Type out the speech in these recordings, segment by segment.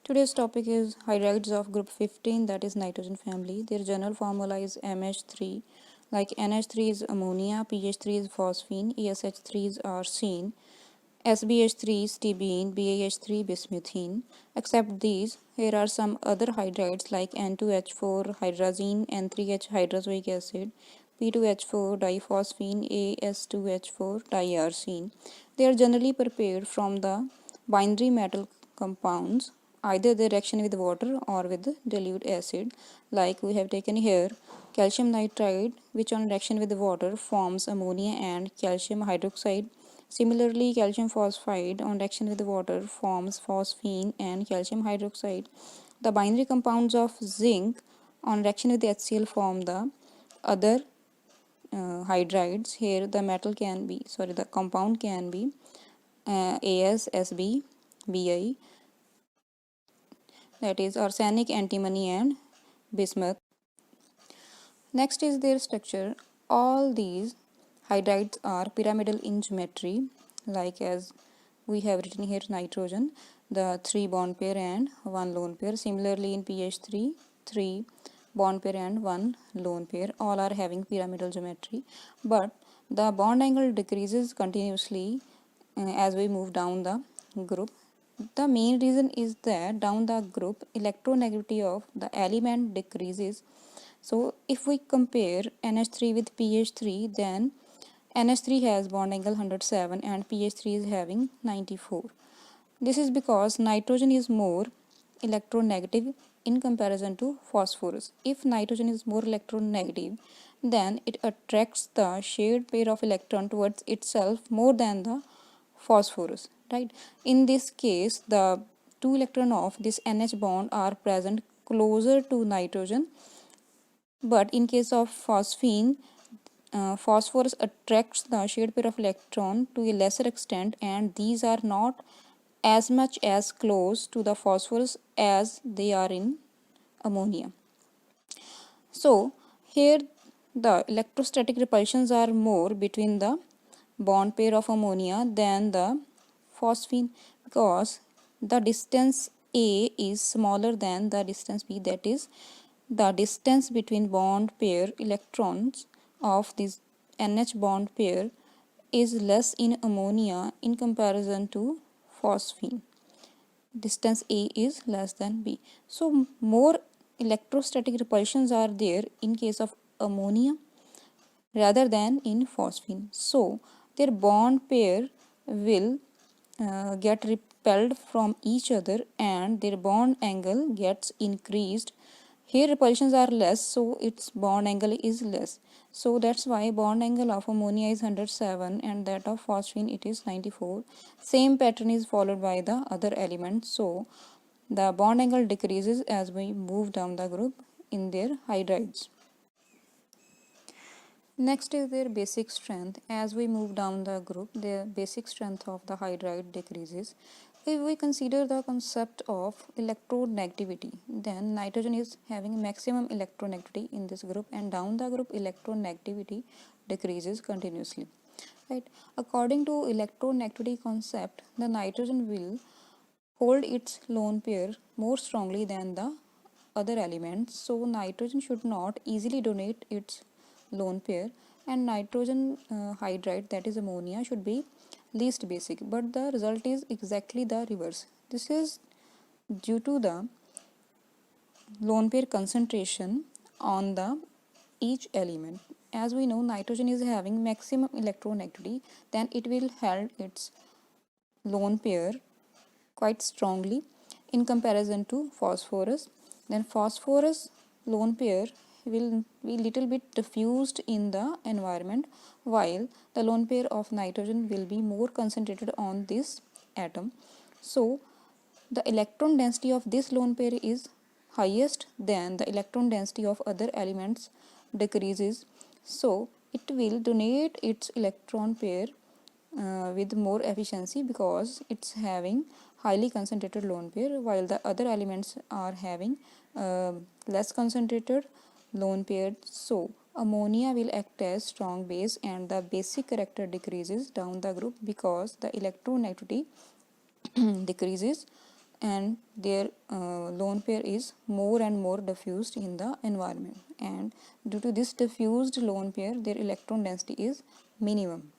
Today's topic is hydrides of group 15, that is nitrogen family. Their general formula is MH3. Like NH3 is ammonia, PH3 is phosphine, ESH3 is arsine, SBH3 is stibine, BAH3 bismuthine. Except these, here are some other hydrides like N2H4 hydrazine, N3H hydrazoic acid, P2H4 diphosphine, AS2H4 diarsine. They are generally prepared from the binary metal compounds, either the reaction with water or with dilute acid. Like we have taken here calcium nitride, which on reaction with water forms ammonia and calcium hydroxide. Similarly, calcium phosphide on reaction with water forms phosphine and calcium hydroxide. The binary compounds of zinc on reaction with HCl form the other hydrides. Here the the compound can be AsSb, Bi, that is arsenic, antimony and bismuth. Next is their structure. All these hydrides are pyramidal in geometry, like as we have written here nitrogen, the 3 bond pair and 1 lone pair. Similarly in pH3, 3 bond pair and 1 lone pair, all are having pyramidal geometry, but the bond angle decreases continuously as we move down the group. The main reason is that down the group electronegativity of the element decreases. So if we compare NH3 with pH3, then NH3 has bond angle 107 and pH3 is having 94. This is because nitrogen is more electronegative in comparison to phosphorus. If nitrogen is more electronegative, then it attracts the shared pair of electron towards itself more than the phosphorus, right? In this case, the two electrons of this NH bond are present closer to nitrogen, but in case of phosphine, phosphorus attracts the shared pair of electron to a lesser extent, and these are not as much as close to the phosphorus as they are in ammonia. So here the electrostatic repulsions are more between the bond pair of ammonia than the phosphine, because the distance A is smaller than the distance B, that is the distance between bond pair electrons of this NH bond pair is less in ammonia in comparison to phosphine. Distance A is less than B. So more electrostatic repulsions are there in case of ammonia rather than in phosphine. So their bond pair will get repelled from each other and their bond angle gets increased. Here repulsions are less, so its bond angle is less. So that's why bond angle of ammonia is 107 and that of phosphine it is 94. Same pattern is followed by the other elements. So the bond angle decreases as we move down the group in their hydrides. Next is their basic strength. As we move down the group, the basic strength of the hydride decreases. If we consider the concept of electronegativity, then nitrogen is having maximum electronegativity in this group, and down the group electronegativity decreases continuously. Right? According to electronegativity concept, the nitrogen will hold its lone pair more strongly than the other elements, so nitrogen should not easily donate its lone pair, and nitrogen hydride, that is ammonia, should be least basic, but the result is exactly the reverse. This is due to the lone pair concentration on the each element. As we know, nitrogen is having maximum electronegativity, then it will hold its lone pair quite strongly in comparison to phosphorus. Then phosphorus lone pair will be little bit diffused in the environment, while the lone pair of nitrogen will be more concentrated on this atom. So the electron density of this lone pair is highest, than the electron density of other elements decreases, so it will donate its electron pair with more efficiency because it's having highly concentrated lone pair, while the other elements are having less concentrated lone pair. So ammonia will act as strong base and the basic character decreases down the group because the electronegativity decreases and their lone pair is more and more diffused in the environment, and due to this diffused lone pair their electron density is minimum.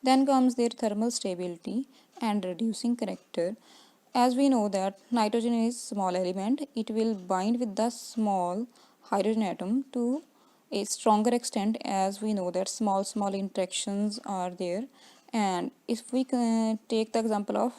Then comes their thermal stability and reducing character. As we know that nitrogen is small element, it will bind with the small hydrogen atom to a stronger extent, as we know that small interactions are there. And if we take the example of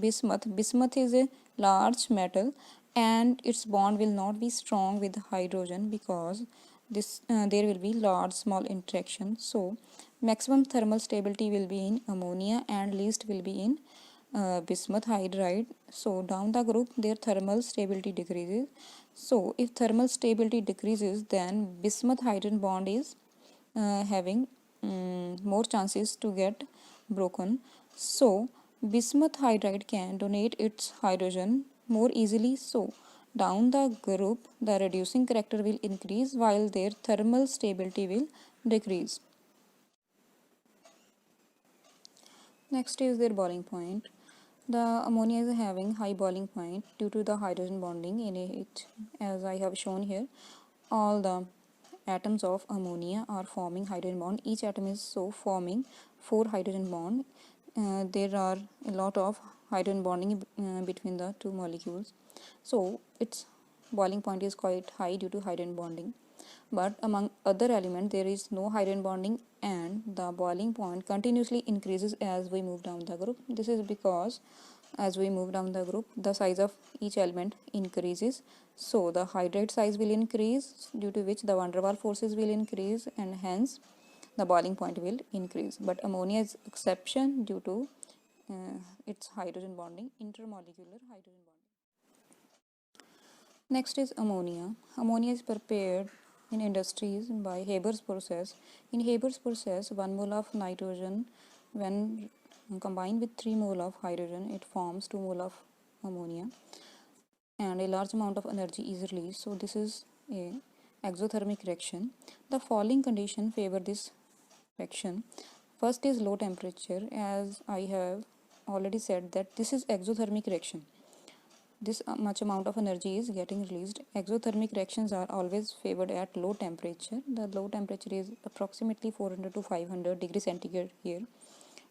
bismuth is a large metal and its bond will not be strong with hydrogen because this there will be large small interaction. So maximum thermal stability will be in ammonia and least will be in bismuth hydride. So down the group their thermal stability decreases. So if thermal stability decreases, then bismuth hydrogen bond is having more chances to get broken. So bismuth hydride can donate its hydrogen more easily. So down the group the reducing character will increase while their thermal stability will decrease. Next is their boiling point. The ammonia is having high boiling point due to the hydrogen bonding in it. As I have shown here, all the atoms of ammonia are forming hydrogen bond. Each atom is so forming 4 hydrogen bond. There are a lot of hydrogen bonding between the two molecules. So its boiling point is quite high due to hydrogen bonding. But among other elements there is no hydrogen bonding and the boiling point continuously increases as we move down the group. This is because as we move down the group the size of each element increases, so the hydride size will increase, due to which the van der Waals forces will increase and hence the boiling point will increase. But ammonia is exception due to its hydrogen bonding, intermolecular hydrogen bonding. Next is ammonia. Ammonia is prepared in industries by Haber's process. In Haber's process, 1 mole of nitrogen, when combined with 3 mole of hydrogen, it forms 2 mole of ammonia, and a large amount of energy is released. So this is a exothermic reaction. The following condition favor this reaction. First is low temperature. As I have already said that this is exothermic reaction. This much amount of energy is getting released. Exothermic reactions are always favored at low temperature. The low temperature is approximately 400 to 500 degrees centigrade here.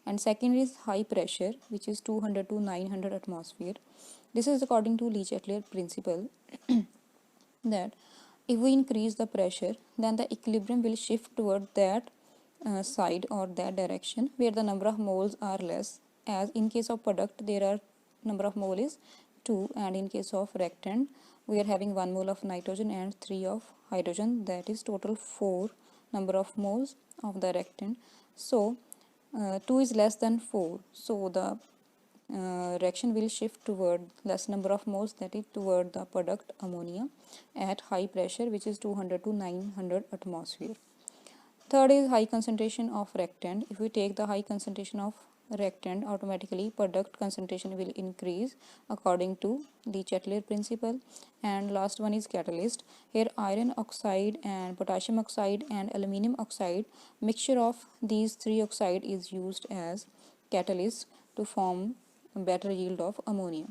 And second is high pressure, which is 200 to 900 atmosphere. This is according to Le Chatelier principle that if we increase the pressure, then the equilibrium will shift toward that side or that direction where the number of moles are less. As in case of product there are number of mole is 2, and in case of reactant we are having 1 mole of nitrogen and 3 of hydrogen, that is total 4 number of moles of the reactant. So 2 is less than 4, so the reaction will shift toward less number of moles, that is toward the product ammonia at high pressure, which is 200 to 900 atmosphere. Third is high concentration of reactant. If we take the high concentration of reactant, automatically product concentration will increase according to the Chatelier principle. And last one is catalyst. Here iron oxide and potassium oxide and aluminum oxide, mixture of these 3 oxide is used as catalyst to form a better yield of ammonia.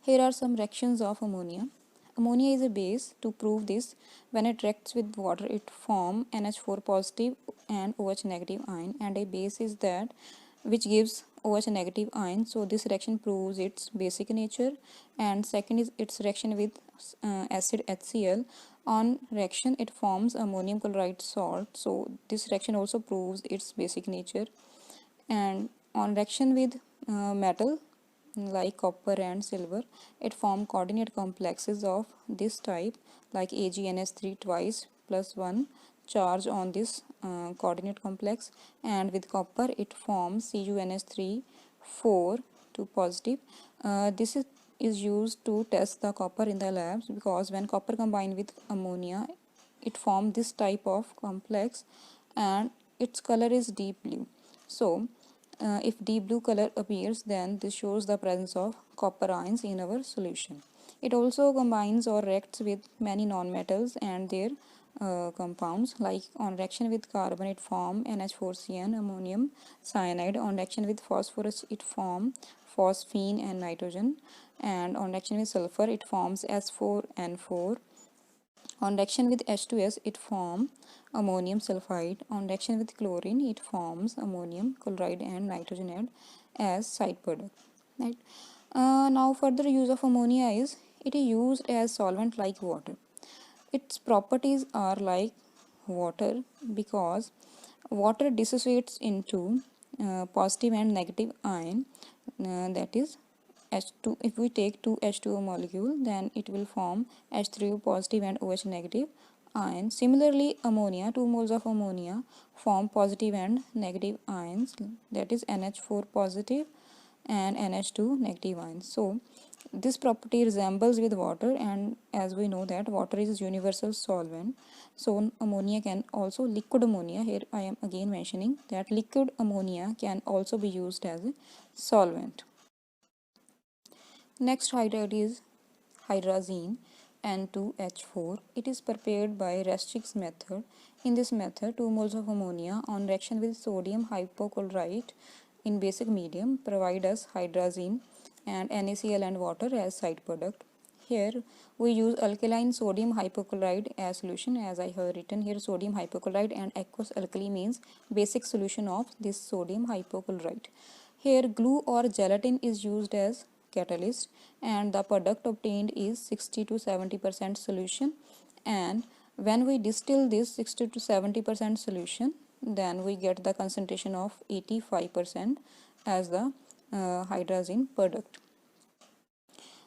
Here are some reactions of ammonia. Ammonia is a base. To prove this, when it reacts with water, it forms NH4 positive and OH negative ion, and a base is that which gives OH negative ion. So this reaction proves its basic nature. And second is its reaction with acid HCl. On reaction, it forms ammonium chloride salt. So this reaction also proves its basic nature. And on reaction with metal like copper and silver, it forms coordinate complexes of this type like AgNH3 twice plus 1 charge on this coordinate complex, and with copper it forms CuNH3 4 to positive. This is used to test the copper in the labs, because when copper combined with ammonia it forms this type of complex and its color is deep blue. So if deep blue color appears, then this shows the presence of copper ions in our solution. It also combines or reacts with many nonmetals and their compounds, like on reaction with carbon it form NH4CN ammonium cyanide. On reaction with phosphorus it form phosphine and nitrogen, and on reaction with sulfur it forms S4N4. On reaction with H2S it forms ammonium sulfide. On reaction with chlorine it forms ammonium chloride and nitrogen add as side product. Right. Now further use of ammonia is it is used as solvent like water. Its properties are like water because water dissociates into positive and negative ion, that is H2. If we take two H2O molecule, then it will form H3O positive and OH negative ion. Similarly, ammonia, 2 moles of ammonia form positive and negative ions, that is NH4 positive and NH2 negative ions. So this property resembles with water, and as we know that water is universal solvent, so ammonia can also, liquid ammonia, here I am again mentioning that liquid ammonia can also be used as a solvent. Next hydride is hydrazine N2H4. It is prepared by Reszik's method. In this method, 2 moles of ammonia on reaction with sodium hypochlorite in basic medium provide us hydrazine and NaCl and water as side product. Here we use alkaline sodium hypochlorite as solution, as I have written here sodium hypochlorite, and aqueous alkali means basic solution of this sodium hypochlorite. Here glue or gelatin is used as catalyst, and the product obtained is 60 to 70% solution, and when we distill this 60 to 70% solution, then we get the concentration of 85% as the hydrazine product.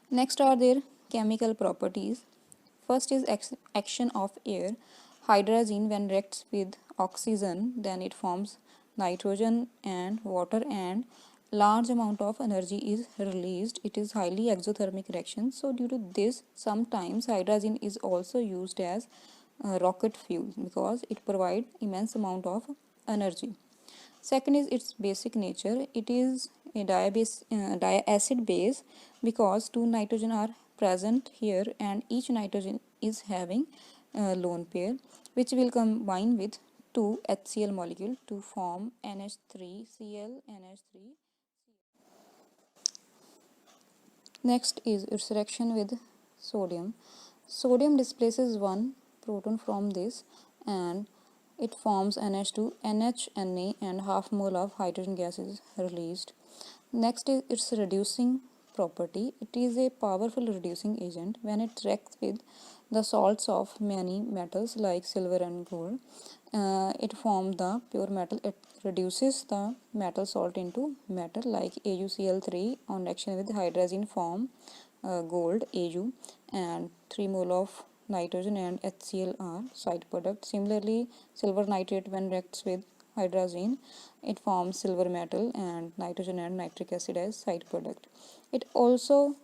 Next are their chemical properties. First is action of air. Hydrazine when reacts with oxygen, then it forms nitrogen and water, and large amount of energy is released. It is highly exothermic reaction. So due to this, sometimes hydrazine is also used as rocket fuel because it provides immense amount of energy. Second is its basic nature. It is a diacid base because two nitrogen are present here, and each nitrogen is having a lone pair which will combine with two HCl molecule to form NH3Cl NH3. Next is its reaction with sodium. Sodium displaces one proton from this and it forms NH2, NHNA, and half mole of hydrogen gas is released. Next is its reducing property. It is a powerful reducing agent. When it reacts with the salts of many metals like silver and gold, it forms the pure metal. It reduces the metal salt into metal like AuCl3 on reaction with hydrazine form gold Au, and 3 mole of nitrogen and HCl are side product. Similarly, silver nitrate when reacts with hydrazine, it forms silver metal and nitrogen and nitric acid as side product. It also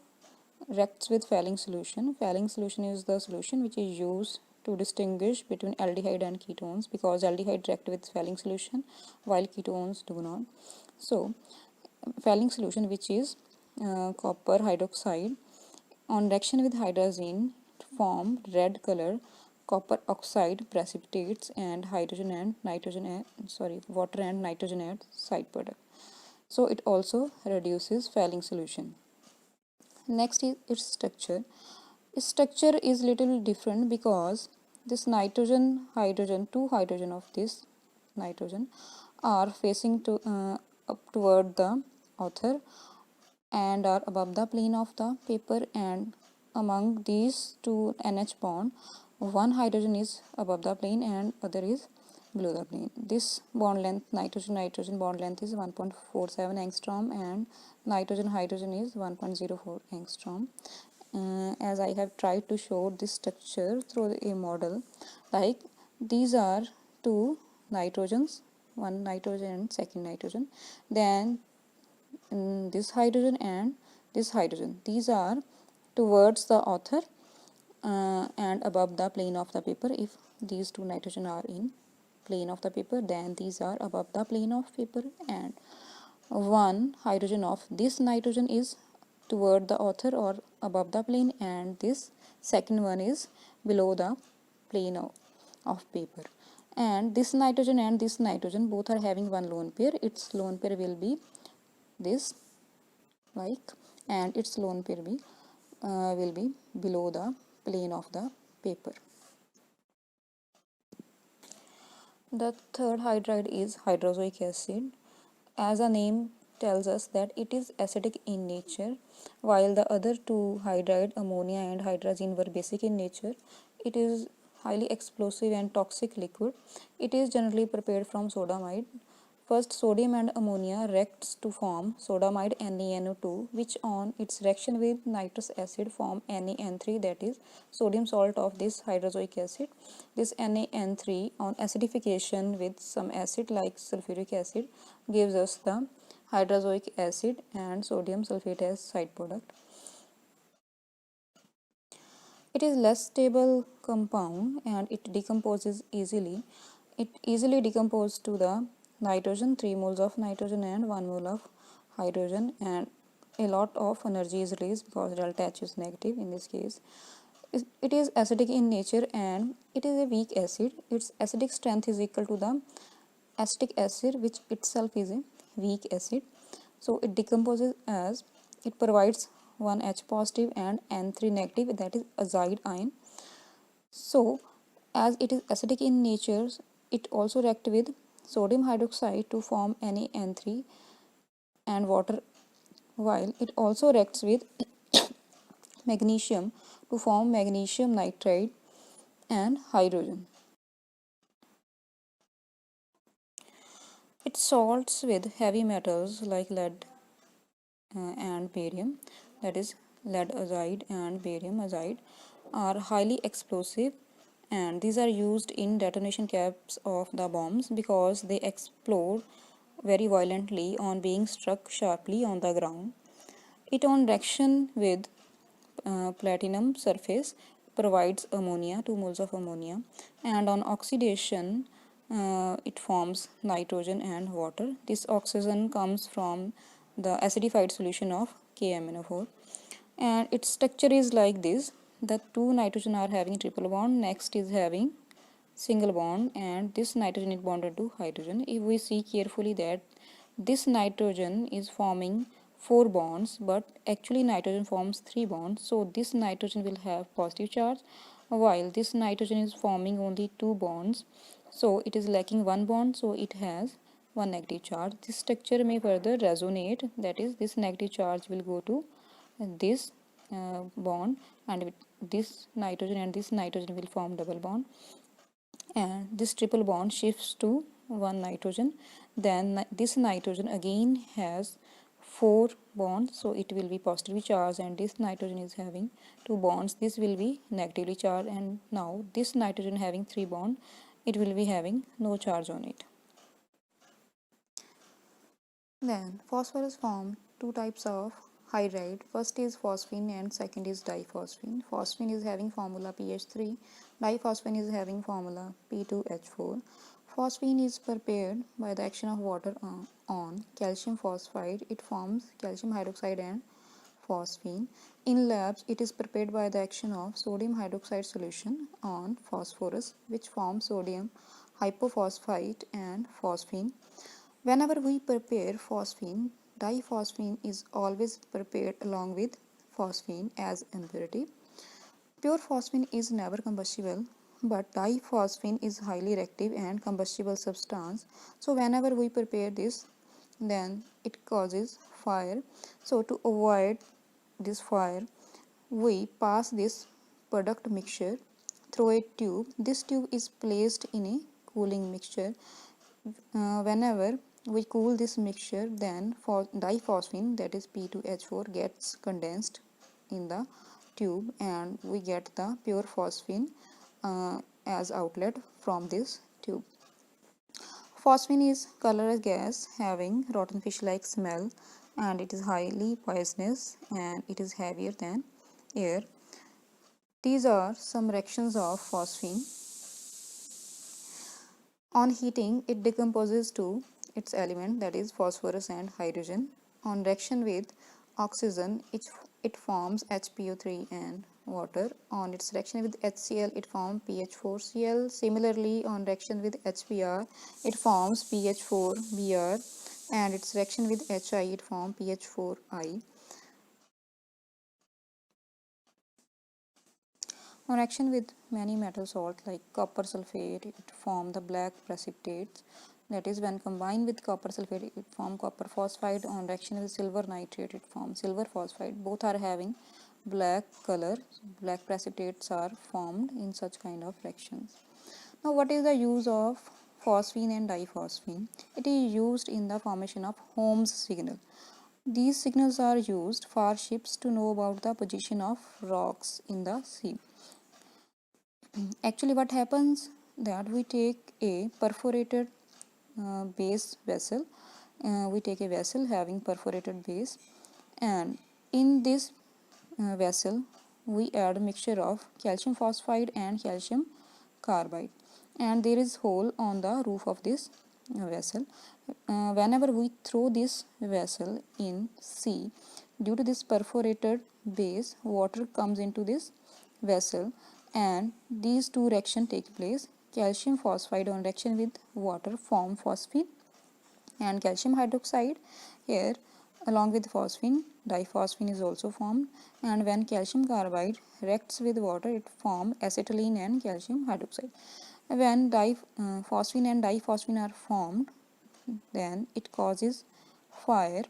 reacts with Fehling solution. Fehling solution is the solution which is used to distinguish between aldehyde and ketones, because aldehyde react with Fehling solution while ketones do not. So Fehling solution, which is copper hydroxide, on reaction with hydrazine form red color copper oxide precipitates and hydrogen and nitrogen water and nitrogen add side product. So it also reduces Fehling solution. Next is its structure. Its structure is little different because this nitrogen hydrogen, two hydrogen of this nitrogen are facing to up toward the author and are above the plane of the paper, and among these two NH bond, one hydrogen is above the plane and other is below the plane. This bond length, nitrogen bond length is 1.47 angstrom and nitrogen hydrogen is 1.04 angstrom. As I have tried to show this structure through a model, like these are two nitrogens, one nitrogen and second nitrogen, then this hydrogen and this hydrogen, these are towards the author and above the plane of the paper. If these two nitrogen are in plane of the paper, then these are above the plane of paper, and one hydrogen of this nitrogen is toward the author or above the plane, and this second one is below the plane of paper. And this nitrogen and this nitrogen both are having one lone pair. Its lone pair will be this like, and its lone pair will be below the plane of the paper. The third hydride is hydrozoic acid. As a name tells us that it is acidic in nature, while the other two hydride, ammonia and hydrazine, were basic in nature. It is highly explosive and toxic liquid. It is generally prepared from sodamide. First, sodium and ammonia reacts to form sodamide NeNO2, which on its reaction with nitrous acid form NaN3, that is sodium salt of this hydrozoic acid. This NaN3 on acidification with some acid like sulfuric acid gives us the hydrozoic acid and sodium sulfate as side product. It is less stable compound and it decomposes easily. It easily decomposes to the nitrogen, 3 moles of nitrogen and 1 mole of hydrogen, and a lot of energy is released because delta H is negative in this case. It is acidic in nature and it is a weak acid. Its acidic strength is equal to the acetic acid, which itself is a weak acid. So it decomposes as, it provides 1H positive and N3 negative, that is azide ion. So as it is acidic in nature, it also reacts with sodium hydroxide to form NaN3 and water, while it also reacts with magnesium to form magnesium nitride and hydrogen. It salts with heavy metals like lead and barium, that is lead azide and barium azide, are highly explosive, and these are used in detonation caps of the bombs because they explode very violently on being struck sharply on the ground. It on reaction with platinum surface provides ammonia, 2 moles of ammonia, and on oxidation it forms nitrogen and water. This oxygen comes from the acidified solution of KMnO4, and its structure is like this. The two nitrogen are having triple bond, next is having single bond, and this nitrogen is bonded to hydrogen. If we see carefully that this nitrogen is forming 4 bonds, but actually nitrogen forms 3 bonds, so this nitrogen will have positive charge while this nitrogen is forming only 2 bonds, so it is lacking 1 bond, so it has 1 negative charge. This structure may further resonate, that is this negative charge will go to this bond, and this nitrogen and this nitrogen will form double bond, and this triple bond shifts to one nitrogen. Then this nitrogen again has 4 bonds, so it will be positively charged, and this nitrogen is having 2 bonds, this will be negatively charged, and now this nitrogen having 3 bonds, it will be having no charge on it. Then phosphorus form two types of hydride. First is phosphine and second is diphosphine. Phosphine is having formula pH3, diphosphine is having formula P2H4. Phosphine is prepared by the action of water on calcium phosphide. It forms calcium hydroxide and phosphine. In labs, it is prepared by the action of sodium hydroxide solution on phosphorus, which forms sodium hypophosphite and phosphine. Whenever we prepare phosphine, diphosphine is always prepared along with phosphine as impurity. Pure phosphine is never combustible, but diphosphine is highly reactive and combustible substance. So whenever we prepare this, then it causes fire. So to avoid this fire, we pass this product mixture through a tube. This tube is placed in a cooling mixture. Whenever we cool this mixture, then for diphosphine, that is P2H4, gets condensed in the tube, and we get the pure phosphine as outlet from this tube. Phosphine is colorless gas having rotten fish like smell, and it is highly poisonous and it is heavier than air. These are some reactions of phosphine. On heating, it decomposes to its element, that is phosphorus and hydrogen. On reaction with oxygen, it forms HPO3 and water. On its reaction with HCl, it forms PH4Cl. Similarly, on reaction with HBr, it forms PH4Br, and its reaction with HI, it forms PH4I. On reaction with many metal salts like copper sulfate, it forms the black precipitates. That is, when combined with copper sulfate, it forms copper phosphide. On reaction with silver nitrate, it forms silver phosphide. Both are having black color. Black precipitates are formed in such kind of reactions. Now, what is the use of phosphine and diphosphine? It is used in the formation of Holmes signal. These signals are used for ships to know about the position of rocks in the sea. Actually, what happens that we take a perforated base vessel. We take a vessel having perforated base, and in this vessel we add a mixture of calcium phosphide and calcium carbide, and there is hole on the roof of this vessel. Whenever we throw this vessel in sea, due to this perforated base, water comes into this vessel, and these two reactions take place. Calcium phosphide on reaction with water form phosphine and calcium hydroxide. Here, along with phosphine, diphosphine is also formed, and when calcium carbide reacts with water, it forms acetylene and calcium hydroxide. When phosphine and diphosphine are formed, then it causes fire,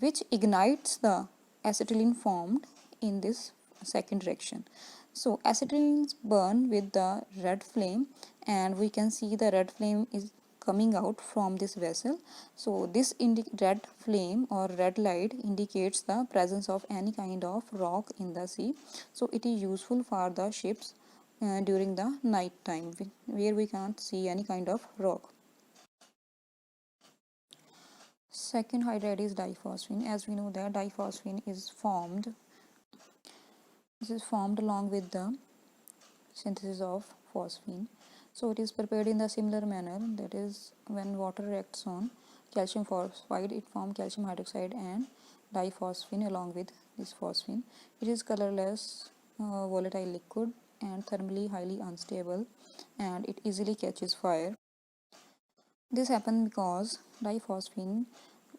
which ignites the acetylene formed in this second reaction. So acetylenes burn with the red flame, and we can see the red flame is coming out from this vessel. So this red flame or red light indicates the presence of any kind of rock in the sea. So it is useful for the ships during the night time where we can't see any kind of rock. Second hydride is diphosphine. As we know that diphosphine is formed. This is formed along with the synthesis of phosphine. So it is prepared in the similar manner. That is, when water reacts on calcium phosphide, it forms calcium hydroxide and diphosphine along with this phosphine. It is colorless, volatile liquid, and thermally highly unstable, and it easily catches fire. This happens because diphosphine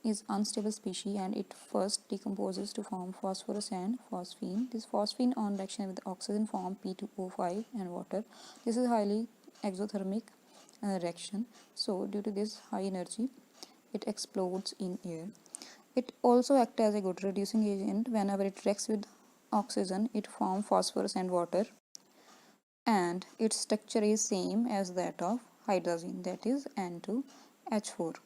is unstable species, and it first decomposes to form phosphorus and phosphine. This phosphine on reaction with oxygen form P2O5 and water. This is highly exothermic reaction. So due to this high energy, it explodes in air. It also acts as a good reducing agent. Whenever it reacts with oxygen, it forms phosphorus and water, and its structure is same as that of hydrazine, that is N2H4.